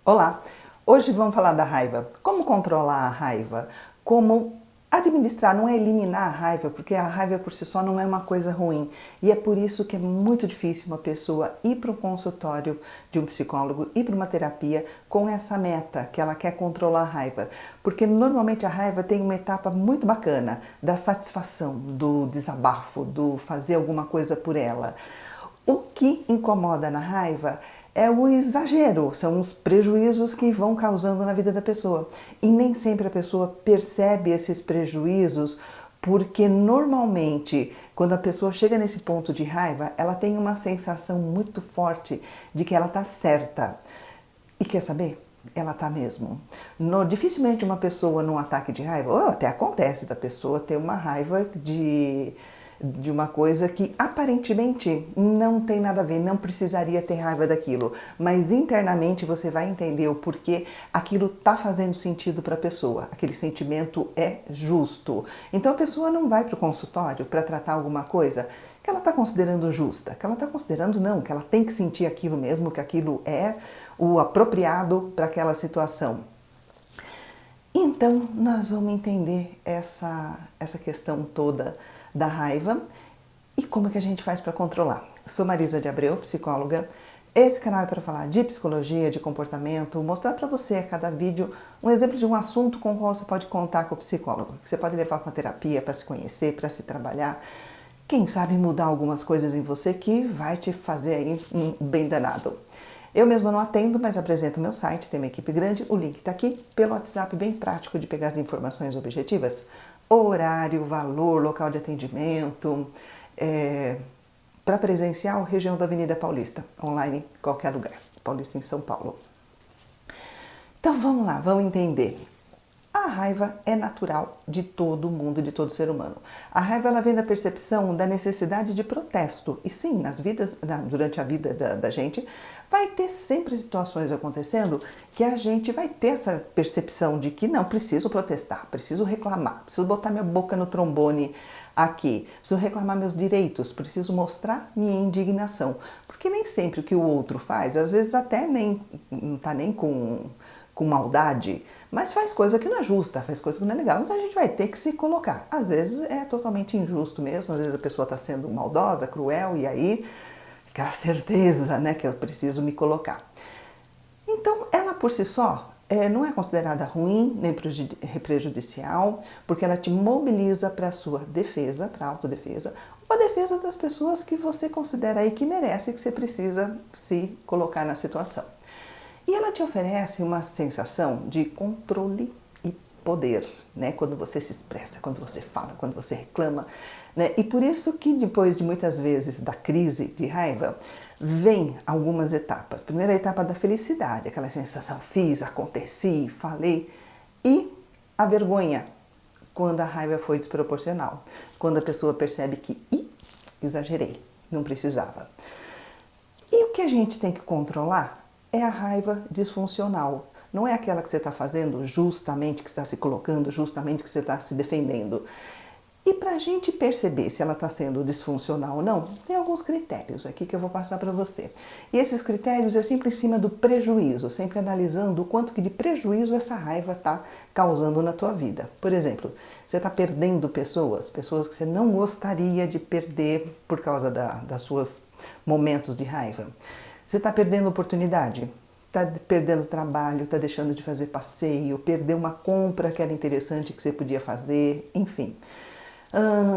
Olá! Hoje vamos falar da raiva. Como controlar a raiva? Como administrar, não é eliminar a raiva, porque a raiva por si só não é uma coisa ruim. E é por isso que é muito difícil uma pessoa ir para um consultório de um psicólogo, ir para uma terapia com essa meta, que ela quer controlar a raiva. Porque normalmente a raiva tem uma etapa muito bacana, da satisfação, do desabafo, do fazer alguma coisa por ela. O que incomoda na raiva é o exagero, são os prejuízos que vão causando na vida da pessoa. E nem sempre a pessoa percebe esses prejuízos, porque normalmente, quando a pessoa chega nesse ponto de raiva, ela tem uma sensação muito forte de que ela está certa. E quer saber? Ela está mesmo. Dificilmente uma pessoa num ataque de raiva, ou até acontece da pessoa ter uma raiva de uma coisa que aparentemente não tem nada a ver, não precisaria ter raiva daquilo, mas internamente você vai entender o porquê aquilo está fazendo sentido para a pessoa, aquele sentimento é justo. Então a pessoa não vai para o consultório para tratar alguma coisa que ela está considerando justa, que ela está considerando não, que ela tem que sentir aquilo mesmo, que aquilo é o apropriado para aquela situação. Então, nós vamos entender essa questão toda da raiva e como que a gente faz para controlar. Sou Marisa de Abreu, psicóloga. Esse canal é para falar de psicologia, de comportamento, mostrar para você a cada vídeo um exemplo de um assunto com o qual você pode contar com o psicólogo, que você pode levar para terapia, para se conhecer, para se trabalhar. Quem sabe mudar algumas coisas em você que vai te fazer aí um bem danado. Eu mesma não atendo, mas apresento meu site, tem uma equipe grande, o link está aqui, pelo WhatsApp, bem prático de pegar as informações objetivas. Horário, valor, local de atendimento, para presencial, região da Avenida Paulista, online, qualquer lugar, Paulista em São Paulo. Então vamos lá, vamos entender. A raiva é natural de todo mundo, de todo ser humano. A raiva ela vem da percepção da necessidade de protesto. E sim, durante a vida da gente, vai ter sempre situações acontecendo que a gente vai ter essa percepção de que não, preciso protestar, preciso reclamar, preciso botar minha boca no trombone aqui, preciso reclamar meus direitos, preciso mostrar minha indignação. Porque nem sempre o que o outro faz, às vezes até não está nem com maldade, mas faz coisa que não é justa, faz coisa que não é legal, então a gente vai ter que se colocar. Às vezes é totalmente injusto mesmo, às vezes a pessoa está sendo maldosa, cruel, e aí aquela certeza, né, que eu preciso me colocar. Então, ela por si só não é considerada ruim nem prejudicial, porque ela te mobiliza para a sua defesa, para a autodefesa, ou a defesa das pessoas que você considera aí que merece, que você precisa se colocar na situação. E ela te oferece uma sensação de controle e poder, né? Quando você se expressa, quando você fala, quando você reclama, né? E por isso que depois de muitas vezes da crise de raiva, vem algumas etapas. Primeira etapa da felicidade, aquela sensação, fiz, aconteci, falei. E a vergonha, quando a raiva foi desproporcional. Quando a pessoa percebe que, exagerei, não precisava. E o que a gente tem que controlar é a raiva disfuncional. Não é aquela que você está fazendo justamente, que você está se colocando, justamente que você está se defendendo. E para a gente perceber se ela está sendo disfuncional ou não, tem alguns critérios aqui que eu vou passar para você. E esses critérios é sempre em cima do prejuízo, sempre analisando o quanto que de prejuízo essa raiva está causando na tua vida. Por exemplo, você está perdendo pessoas que você não gostaria de perder por causa das suas momentos de raiva. Você está perdendo oportunidade, está perdendo trabalho, está deixando de fazer passeio, perdeu uma compra que era interessante que você podia fazer, enfim.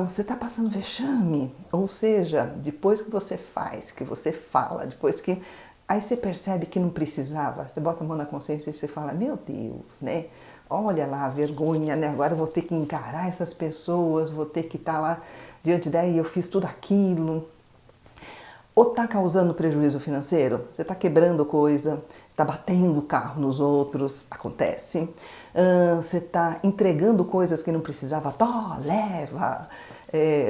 Você está passando vexame, ou seja, depois que você faz, que você fala, depois que... Aí você percebe que não precisava, você bota a mão na consciência e você fala, meu Deus, né? Olha lá a vergonha, né? Agora eu vou ter que encarar essas pessoas, vou ter que estar lá diante daí, eu fiz tudo aquilo. Ou está causando prejuízo financeiro? Você está quebrando coisa, está batendo o carro nos outros, acontece. Você está entregando coisas que não precisava, leva.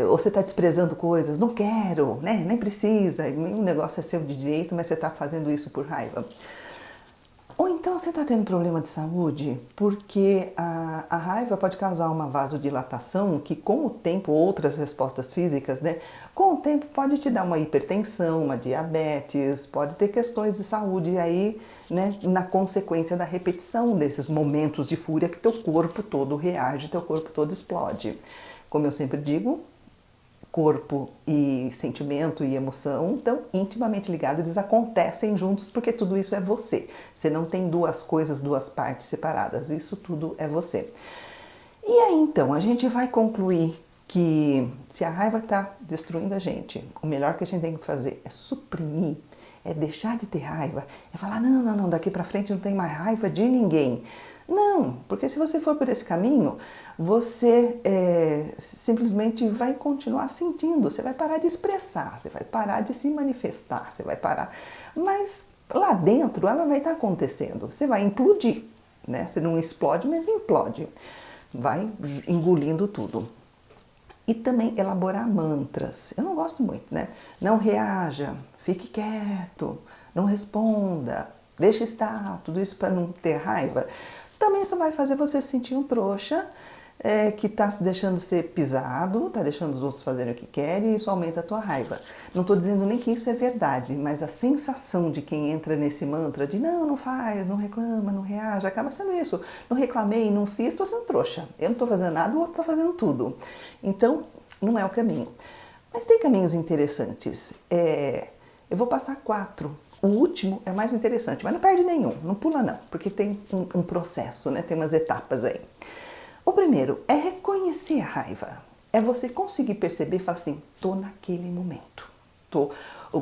Ou você está desprezando coisas, não quero, né? Nem precisa, o negócio é seu de direito, mas você está fazendo isso por raiva. Ou então Então você está tendo problema de saúde porque a raiva pode causar uma vasodilatação que com o tempo, outras respostas físicas, né? Com o tempo pode te dar uma hipertensão, uma diabetes, pode ter questões de saúde aí, né? Na consequência da repetição desses momentos de fúria que teu corpo todo reage, teu corpo todo explode. Como eu sempre digo, corpo e sentimento e emoção estão intimamente ligados, eles acontecem juntos porque tudo isso é você. Você não tem duas coisas, duas partes separadas, isso tudo é você. E aí então, a gente vai concluir que se a raiva está destruindo a gente, o melhor que a gente tem que fazer é suprimir, é deixar de ter raiva, é falar, não, daqui para frente não tem mais raiva de ninguém. Não, porque se você for por esse caminho, você simplesmente vai continuar sentindo, você vai parar de expressar, você vai parar de se manifestar, você vai parar. Mas lá dentro ela vai estar acontecendo, você vai implodir, né? Você não explode, mas implode, vai engolindo tudo. E também elaborar mantras. Eu não gosto muito, né? Não reaja, fique quieto, não responda, deixa estar, tudo isso para não ter raiva. Também só vai fazer você sentir um trouxa que está se deixando ser pisado, está deixando os outros fazerem o que querem e isso aumenta a tua raiva. Não estou dizendo nem que isso é verdade, mas a sensação de quem entra nesse mantra de não faz, não reclama, não reage, acaba sendo isso. Não reclamei, não fiz, estou sendo trouxa. Eu não estou fazendo nada, o outro está fazendo tudo. Então, não é o caminho. Mas tem caminhos interessantes. Eu vou passar 4. O último é mais interessante, mas não perde nenhum, não pula não, porque tem um processo, né? Tem umas etapas aí. O primeiro é reconhecer a raiva. É você conseguir perceber e falar assim, tô naquele momento. Tô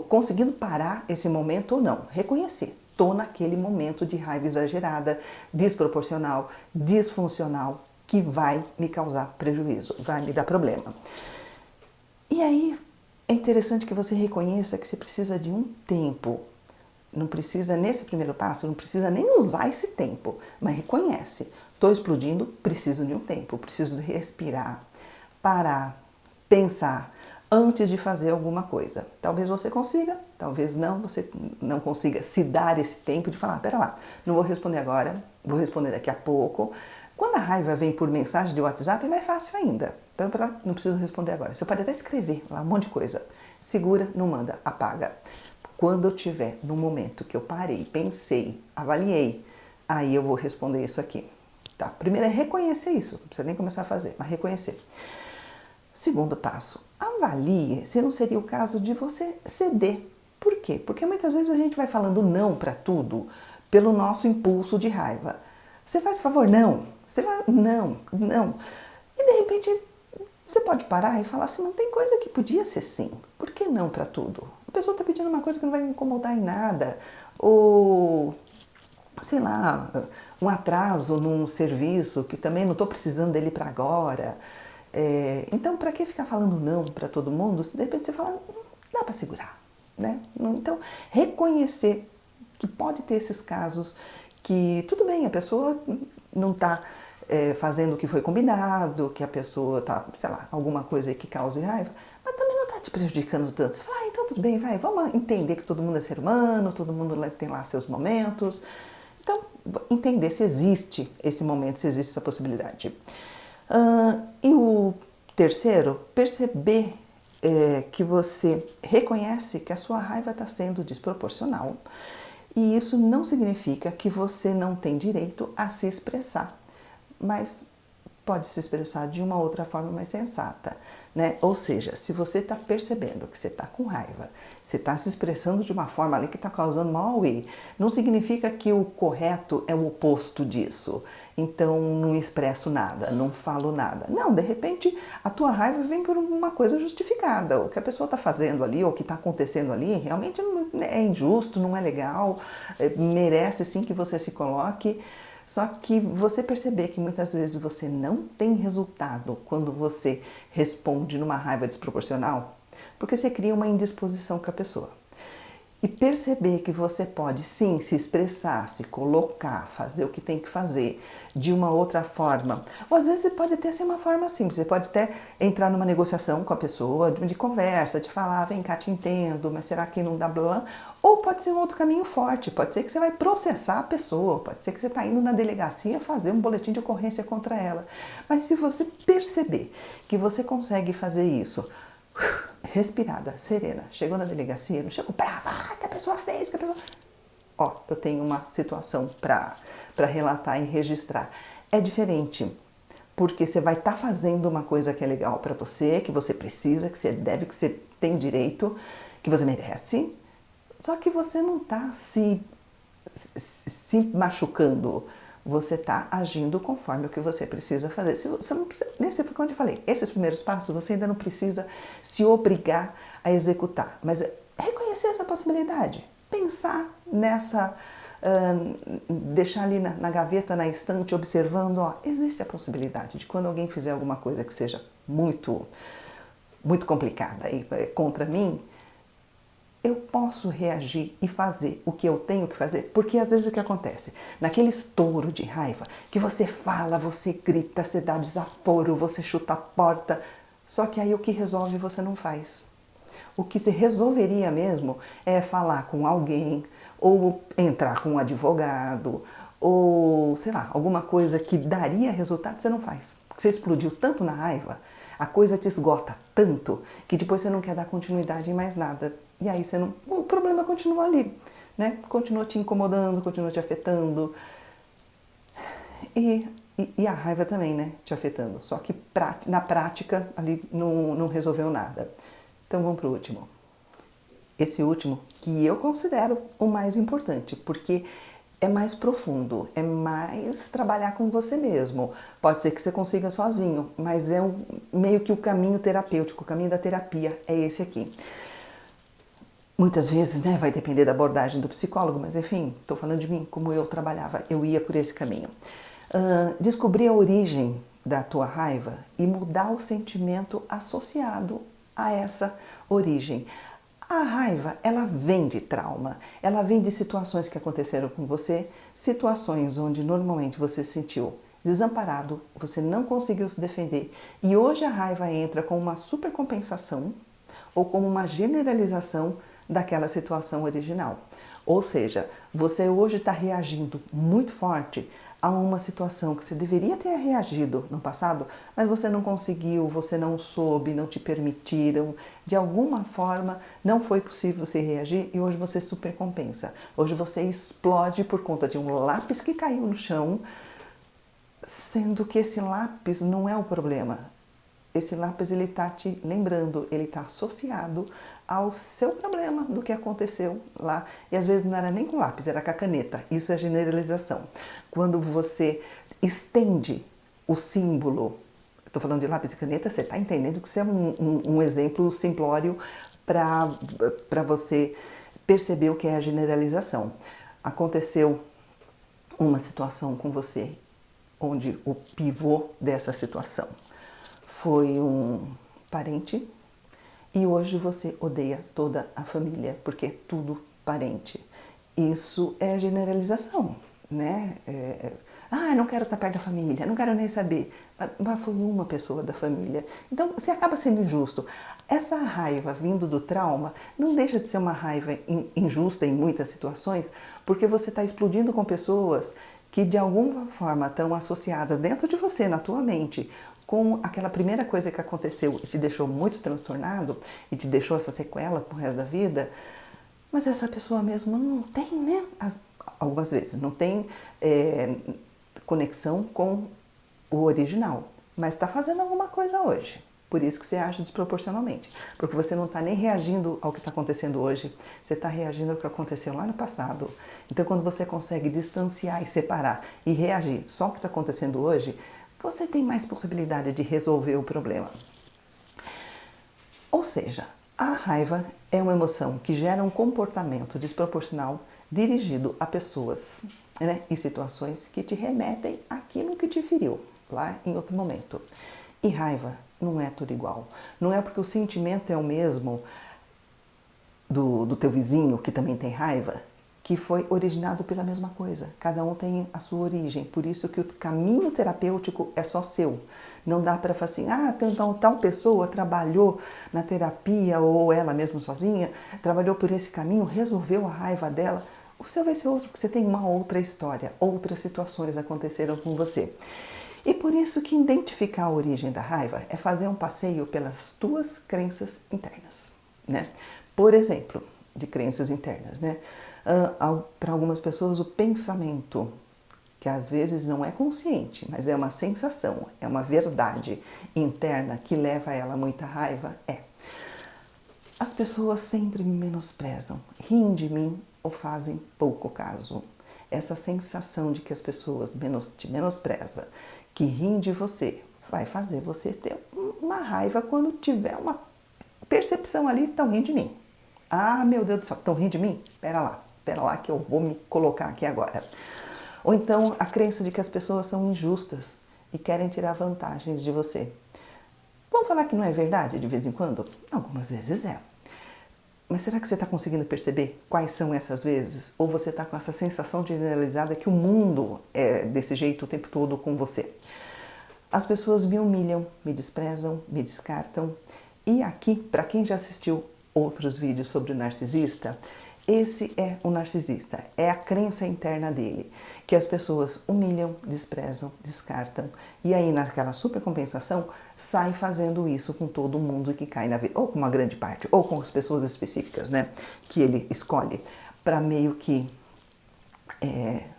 conseguindo parar esse momento ou não. Reconhecer, tô naquele momento de raiva exagerada, desproporcional, disfuncional, que vai me causar prejuízo, vai me dar problema. E aí é interessante que você reconheça que você precisa de um tempo. Não precisa, nesse primeiro passo, não precisa nem usar esse tempo, mas reconhece. Estou explodindo, preciso de um tempo, preciso de respirar, parar, pensar antes de fazer alguma coisa. Talvez você consiga, talvez não, você não consiga se dar esse tempo de falar, pera lá, não vou responder agora, vou responder daqui a pouco. Quando a raiva vem por mensagem de WhatsApp é mais fácil ainda, então não preciso responder agora. Você pode até escrever lá um monte de coisa, segura, não manda, apaga. Quando eu tiver no momento que eu parei, pensei, avaliei, aí eu vou responder isso aqui. Tá? Primeiro é reconhecer isso, não precisa nem começar a fazer, mas reconhecer. Segundo passo, avalie se não seria o caso de você ceder. Por quê? Porque muitas vezes a gente vai falando não para tudo pelo nosso impulso de raiva. Você faz favor? Não. Você vai, não. E de repente você pode parar e falar assim, não tem coisa que podia ser sim. Por que não para tudo? A pessoa está pedindo uma coisa que não vai me incomodar em nada. Ou, sei lá, um atraso num serviço que também não estou precisando dele para agora. Então, para que ficar falando não para todo mundo se de repente você fala, dá para segurar, né? Então, reconhecer que pode ter esses casos que, tudo bem, a pessoa não está fazendo o que foi combinado, que a pessoa está, sei lá, alguma coisa aí que cause raiva, mas também não está te prejudicando tanto. Você fala, então tudo bem, vamos entender que todo mundo é ser humano, todo mundo tem lá seus momentos. Então, entender se existe esse momento, se existe essa possibilidade. E o terceiro, perceber que você reconhece que a sua raiva está sendo desproporcional. E isso não significa que você não tem direito a se expressar, mas pode se expressar de uma outra forma mais sensata, né? Ou seja, se você está percebendo que você está com raiva, você está se expressando de uma forma ali que está causando mal auê, não significa que o correto é o oposto disso. Então, não expresso nada, não falo nada. Não, de repente, a tua raiva vem por uma coisa justificada. O que a pessoa está fazendo ali, ou o que está acontecendo ali, realmente é injusto, não é legal, merece sim que você se coloque. Só que você perceber que muitas vezes você não tem resultado quando você responde numa raiva desproporcional, porque você cria uma indisposição com a pessoa. e perceber que você pode sim se expressar, se colocar, fazer o que tem que fazer de uma outra forma. Ou às vezes pode até ser uma forma simples, você pode até entrar numa negociação com a pessoa, de conversa, de falar, vem cá, te entendo, mas será que não dá blá? Ou pode ser um outro caminho forte, pode ser que você vai processar a pessoa, pode ser que você está indo na delegacia fazer um boletim de ocorrência contra ela. Mas se você perceber que você consegue fazer isso, respirada, serena, chegou na delegacia, não chegou brava, que a pessoa fez, que a pessoa... Ó, eu tenho uma situação para relatar e registrar. É diferente, porque você vai estar fazendo uma coisa que é legal para você, que você precisa, que você deve, que você tem direito, que você merece, só que você não está se machucando, você está agindo conforme o que você precisa fazer. Você não precisa, nesse foi quando eu falei, esses primeiros passos você ainda não precisa se obrigar a executar, mas reconhecer essa possibilidade, pensar nessa, deixar ali na gaveta, na estante, observando, ó, existe a possibilidade de quando alguém fizer alguma coisa que seja muito, muito complicada e contra mim, eu posso reagir e fazer o que eu tenho que fazer, porque às vezes o que acontece? Naquele estouro de raiva, que você fala, você grita, você dá desaforo, você chuta a porta, só que aí o que resolve você não faz. O que se resolveria mesmo é falar com alguém, ou entrar com um advogado, ou sei lá, alguma coisa que daria resultado, você não faz. Porque você explodiu tanto na raiva, a coisa te esgota tanto, que depois você não quer dar continuidade em mais nada. E aí você não, o problema continua ali, né? Continua te incomodando, continua te afetando. E a raiva também, né? Te afetando. Só que na prática ali não resolveu nada. Então vamos para o último. Esse último que eu considero o mais importante, porque é mais profundo, é mais trabalhar com você mesmo. Pode ser que você consiga sozinho, mas é meio que o caminho terapêutico, o caminho da terapia é esse aqui. Muitas vezes, né, vai depender da abordagem do psicólogo, mas enfim, estou falando de mim, como eu trabalhava, eu ia por esse caminho. Descobrir a origem da tua raiva e mudar o sentimento associado a essa origem. A raiva, ela vem de trauma, ela vem de situações que aconteceram com você, situações onde normalmente você se sentiu desamparado, você não conseguiu se defender e hoje a raiva entra como uma supercompensação ou como uma generalização daquela situação original. Ou seja, você hoje está reagindo muito forte a uma situação que você deveria ter reagido no passado, mas você não conseguiu, você não soube, não te permitiram, de alguma forma não foi possível você reagir e hoje você supercompensa. Hoje você explode por conta de um lápis que caiu no chão, sendo que esse lápis não é o problema. Esse lápis ele está te lembrando, ele está associado ao seu problema do que aconteceu lá. E às vezes não era nem com lápis, era com a caneta. Isso é generalização. Quando você estende o símbolo, estou falando de lápis e caneta, você está entendendo que isso é um exemplo simplório para você perceber o que é a generalização. Aconteceu uma situação com você, onde o pivô dessa situação foi um parente e hoje você odeia toda a família, porque é tudo parente. Isso é generalização, né? Não quero estar perto da família, não quero nem saber. Mas foi uma pessoa da família. Então, você acaba sendo injusto. Essa raiva vindo do trauma não deixa de ser uma raiva injusta em muitas situações, porque você está explodindo com pessoas que de alguma forma estão associadas dentro de você, na tua mente, com aquela primeira coisa que aconteceu e te deixou muito transtornado e te deixou essa sequela pro resto da vida, mas essa pessoa mesmo não tem, né? Algumas vezes não tem conexão com o original, mas está fazendo alguma coisa hoje. Por isso que você age desproporcionalmente, porque você não está nem reagindo ao que está acontecendo hoje, você está reagindo ao que aconteceu lá no passado. Então, quando você consegue distanciar e separar e reagir só ao que está acontecendo hoje, você tem mais possibilidade de resolver o problema. Ou seja, a raiva é uma emoção que gera um comportamento desproporcional dirigido a pessoas, né, e situações que te remetem àquilo que te feriu lá em outro momento. E raiva não é tudo igual. Não é porque o sentimento é o mesmo, do teu vizinho que também tem raiva, que foi originado pela mesma coisa. Cada um tem a sua origem. Por isso que o caminho terapêutico é só seu. Não dá para falar assim, então tal pessoa trabalhou na terapia ou ela mesma sozinha, trabalhou por esse caminho, resolveu a raiva dela. O seu vai ser outro, porque você tem uma outra história, outras situações aconteceram com você. E por isso que identificar a origem da raiva é fazer um passeio pelas tuas crenças internas, né? Por exemplo, de crenças internas, né? Para algumas pessoas o pensamento, que às vezes não é consciente, mas é uma sensação, é uma verdade interna que leva a ela muita raiva, as pessoas sempre me menosprezam, riem de mim ou fazem pouco caso. Essa sensação de que as pessoas te menosprezam, que riem de você, vai fazer você ter uma raiva quando tiver uma percepção ali, estão rindo de mim. Ah, meu Deus do céu, estão rindo de mim? Espera lá que eu vou me colocar aqui agora. Ou então a crença de que as pessoas são injustas e querem tirar vantagens de você. Vamos falar que não é verdade de vez em quando? Algumas vezes é. Mas será que você está conseguindo perceber quais são essas vezes? Ou você está com essa sensação generalizada que o mundo é desse jeito o tempo todo com você? As pessoas me humilham, me desprezam, me descartam. E aqui, para quem já assistiu outros vídeos sobre o narcisista, esse é o narcisista, é a crença interna dele, que as pessoas humilham, desprezam, descartam, e aí naquela supercompensação sai fazendo isso com todo mundo que cai na vida, ou com uma grande parte, ou com as pessoas específicas, né, que ele escolhe, para meio que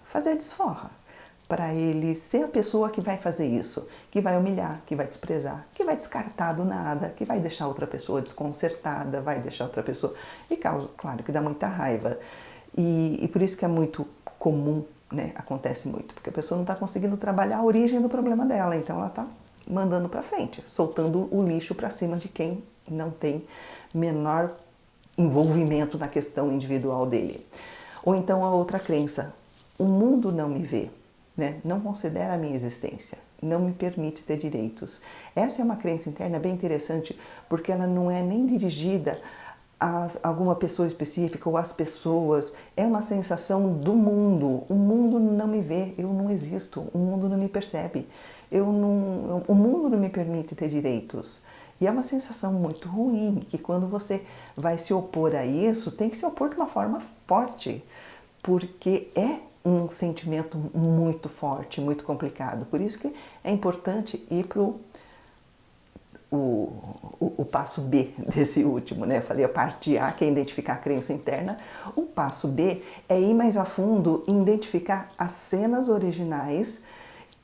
fazer a desforra, para ele ser a pessoa que vai fazer isso, que vai humilhar, que vai desprezar, que vai descartar do nada, que vai deixar outra pessoa desconcertada, vai deixar outra pessoa... E causa, claro, que dá muita raiva. E por isso que é muito comum, né? Acontece muito, porque a pessoa não está conseguindo trabalhar a origem do problema dela, então ela está mandando para frente, soltando o lixo para cima de quem não tem menor envolvimento na questão individual dele. Ou então a outra crença, o mundo não me vê. Né? Não considera a minha existência, não me permite ter direitos. Essa é uma crença interna bem interessante, porque ela não é nem dirigida a alguma pessoa específica ou às pessoas, é uma sensação do mundo. O mundo não me vê, eu não existo, o mundo não me percebe, o mundo não me permite ter direitos. E é uma sensação muito ruim, que quando você vai se opor a isso, tem que se opor de uma forma forte, porque é um sentimento muito forte, muito complicado. Por isso que é importante ir para o passo B desse último, né? Eu falei a parte A, que é identificar a crença interna. O passo B é ir mais a fundo e identificar as cenas originais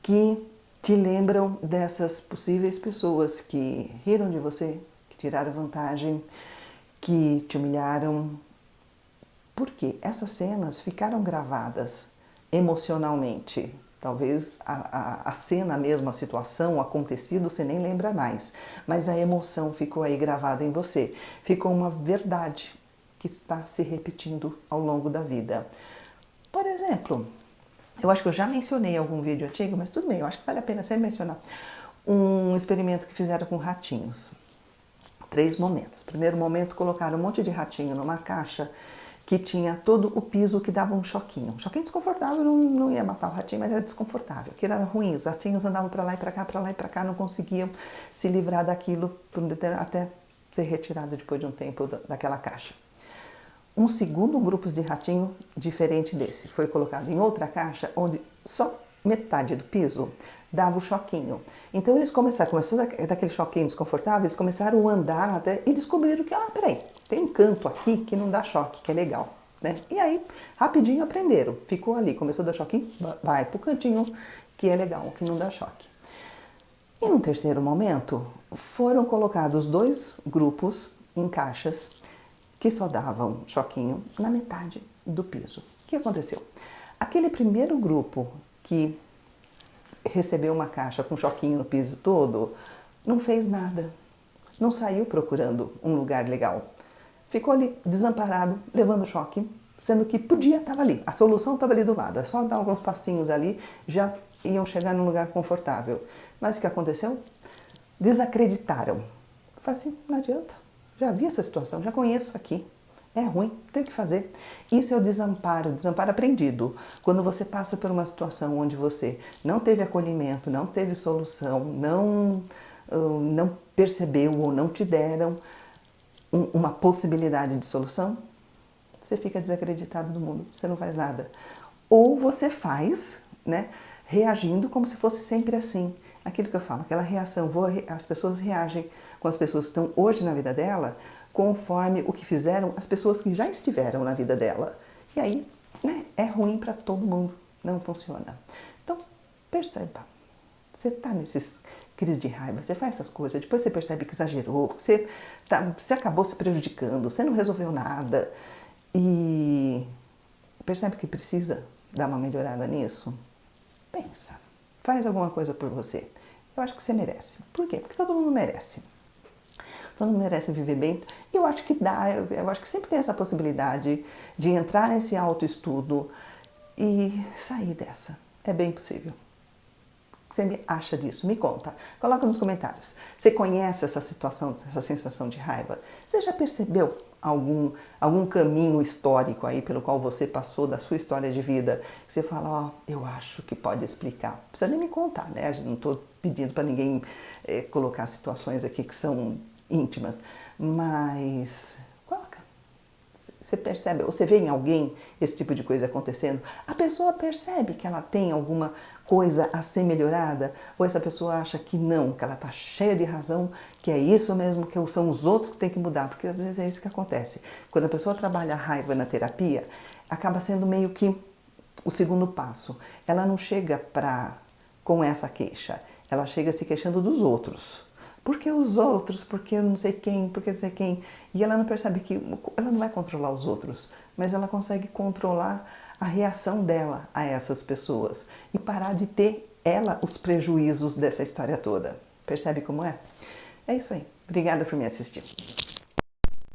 que te lembram dessas possíveis pessoas que riram de você, que tiraram vantagem, que te humilharam, porque essas cenas ficaram gravadas emocionalmente. Talvez a cena mesmo, a situação, o acontecido, você nem lembra mais. Mas a emoção ficou aí gravada em você. Ficou uma verdade que está se repetindo ao longo da vida. Por exemplo, eu acho que eu já mencionei em algum vídeo antigo, mas tudo bem, eu acho que vale a pena sempre mencionar. Um experimento que fizeram com ratinhos. 3 momentos. Primeiro momento, colocaram um monte de ratinho numa caixa que tinha todo o piso que dava um choquinho. Um choquinho desconfortável, não ia matar o ratinho, mas era desconfortável. Aquilo era ruim, os ratinhos andavam para lá e para cá, não conseguiam se livrar daquilo até ser retirado depois de um tempo daquela caixa. Um segundo grupo de ratinho diferente desse foi colocado em outra caixa, onde só metade do piso dava o choquinho. Então eles começou daquele choquinho desconfortável, eles começaram a andar até, e descobriram que, peraí, tem um canto aqui que não dá choque, que é legal, né? E aí, rapidinho aprenderam, ficou ali, começou a dar choquinho, vai pro cantinho que é legal, que não dá choque. E no terceiro momento, foram colocados 2 grupos em caixas que só davam choquinho na metade do piso. O que aconteceu? Aquele primeiro grupo que recebeu uma caixa com choquinho no piso todo, não fez nada, não saiu procurando um lugar legal. Ficou ali desamparado, levando choque, sendo que estava ali, a solução estava ali do lado, é só dar alguns passinhos ali, já iam chegar num lugar confortável. Mas o que aconteceu? Desacreditaram. Eu falei assim, não adianta, já vi essa situação, já conheço aqui, É ruim, tem que fazer. Isso é o desamparo aprendido. Quando você passa por uma situação onde você não teve acolhimento, não teve solução, não percebeu ou não te deram uma possibilidade de solução, você fica desacreditado do mundo, você não faz nada. Ou você faz, né, reagindo como se fosse sempre assim. Aquilo que eu falo, aquela reação, as pessoas reagem com as pessoas que estão hoje na vida dela, conforme o que fizeram as pessoas que já estiveram na vida dela. E aí, né, é ruim para todo mundo, não funciona. Então, perceba. Você está nesses crises de raiva, você faz essas coisas, depois você percebe que exagerou, que você acabou se prejudicando, você não resolveu nada e percebe que precisa dar uma melhorada nisso. Pensa, faz alguma coisa por você. Eu acho que você merece. Por quê? Porque todo mundo merece. Todo mundo merece viver bem. E eu acho que dá, eu acho que sempre tem essa possibilidade de entrar nesse autoestudo e sair dessa. É bem possível. O que você me acha disso? Me conta. Coloca nos comentários. Você conhece essa situação, essa sensação de raiva? Você já percebeu algum caminho histórico aí pelo qual você passou da sua história de vida? Que você fala, ó, eu acho que pode explicar. Não precisa nem me contar, né? Eu não estou pedindo para ninguém colocar situações aqui que são íntimas. Mas coloca. Você percebe, ou você vê em alguém esse tipo de coisa acontecendo, a pessoa percebe que ela tem alguma coisa a ser melhorada, ou essa pessoa acha que não, que ela está cheia de razão, que é isso mesmo, que são os outros que têm que mudar, porque às vezes é isso que acontece. Quando a pessoa trabalha a raiva na terapia, acaba sendo meio que o segundo passo. Ela não chega com essa queixa, ela chega se queixando dos outros. Porque os outros, porque eu não sei quem, porque não sei quem. E ela não percebe que ela não vai controlar os outros, mas ela consegue controlar a reação dela a essas pessoas e parar de ter ela os prejuízos dessa história toda. Percebe como é? É isso aí. Obrigada por me assistir.